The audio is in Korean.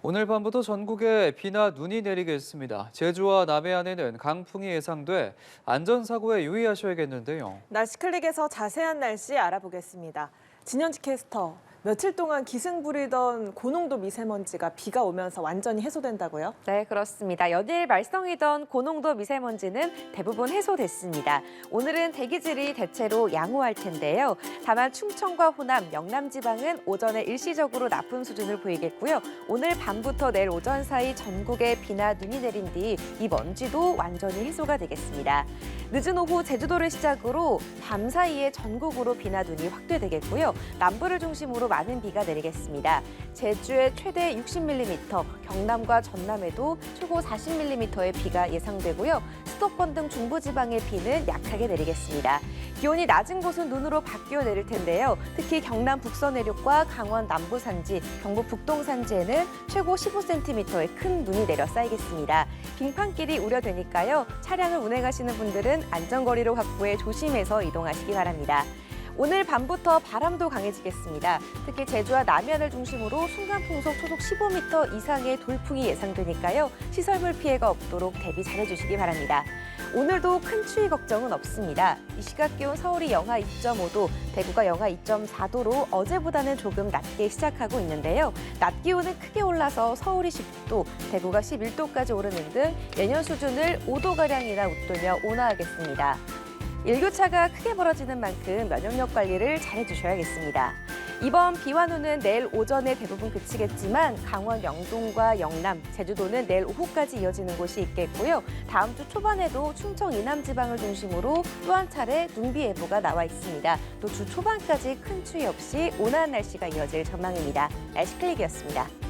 오늘 밤부터 전국에 비나 눈이 내리겠습니다. 제주와 남해안에는 강풍이 예상돼 안전사고에 유의하셔야겠는데요. 날씨 클릭에서 자세한 날씨 알아보겠습니다. 진현지 캐스터, 며칠 동안 기승 부리던 고농도 미세먼지가 비가 오면서 완전히 해소된다고요? 네, 그렇습니다. 연일 말썽이던 고농도 미세먼지는 대부분 해소됐습니다. 오늘은 대기질이 대체로 양호할 텐데요. 다만 충청과 호남, 영남 지방은 오전에 일시적으로 나쁨 수준을 보이겠고요. 오늘 밤부터 내일 오전 사이 전국에 비나 눈이 내린 뒤 이 먼지도 완전히 해소가 되겠습니다. 늦은 오후 제주도를 시작으로 밤 사이에 전국으로 비나 눈이 확대되겠고요. 남부를 중심으로 많은 비가 내리겠습니다. 제주에 최대 60mm, 경남과 전남에도 최고 40mm의 비가 예상되고요. 수도권 등 중부지방의 비는 약하게 내리겠습니다. 기온이 낮은 곳은 눈으로 바뀌어 내릴 텐데요. 특히 경남 북서 내륙과 강원 남부 산지, 경북 북동 산지에는 최고 15cm의 큰 눈이 내려 쌓이겠습니다. 빙판길이 우려되니까요. 차량을 운행하시는 분들은 안전거리를 확보해 조심해서 이동하시기 바랍니다. 오늘 밤부터 바람도 강해지겠습니다. 특히 제주와 남해안을 중심으로 순간풍속 초속 15m 이상의 돌풍이 예상되니까요. 시설물 피해가 없도록 대비 잘해주시기 바랍니다. 오늘도 큰 추위 걱정은 없습니다. 이 시각 기온 서울이 영하 2.5도, 대구가 영하 2.4도로 어제보다는 조금 낮게 시작하고 있는데요. 낮 기온은 크게 올라서 서울이 10도, 대구가 11도까지 오르는 등 예년 수준을 5도가량이나 웃돌며 온화하겠습니다. 일교차가 크게 벌어지는 만큼 면역력 관리를 잘해주셔야겠습니다. 이번 비와 눈은 내일 오전에 대부분 그치겠지만 강원 영동과 영남, 제주도는 내일 오후까지 이어지는 곳이 있겠고요. 다음 주 초반에도 충청 이남 지방을 중심으로 또 한 차례 눈비 예보가 나와 있습니다. 또 주 초반까지 큰 추위 없이 온화한 날씨가 이어질 전망입니다. 날씨 클릭이었습니다.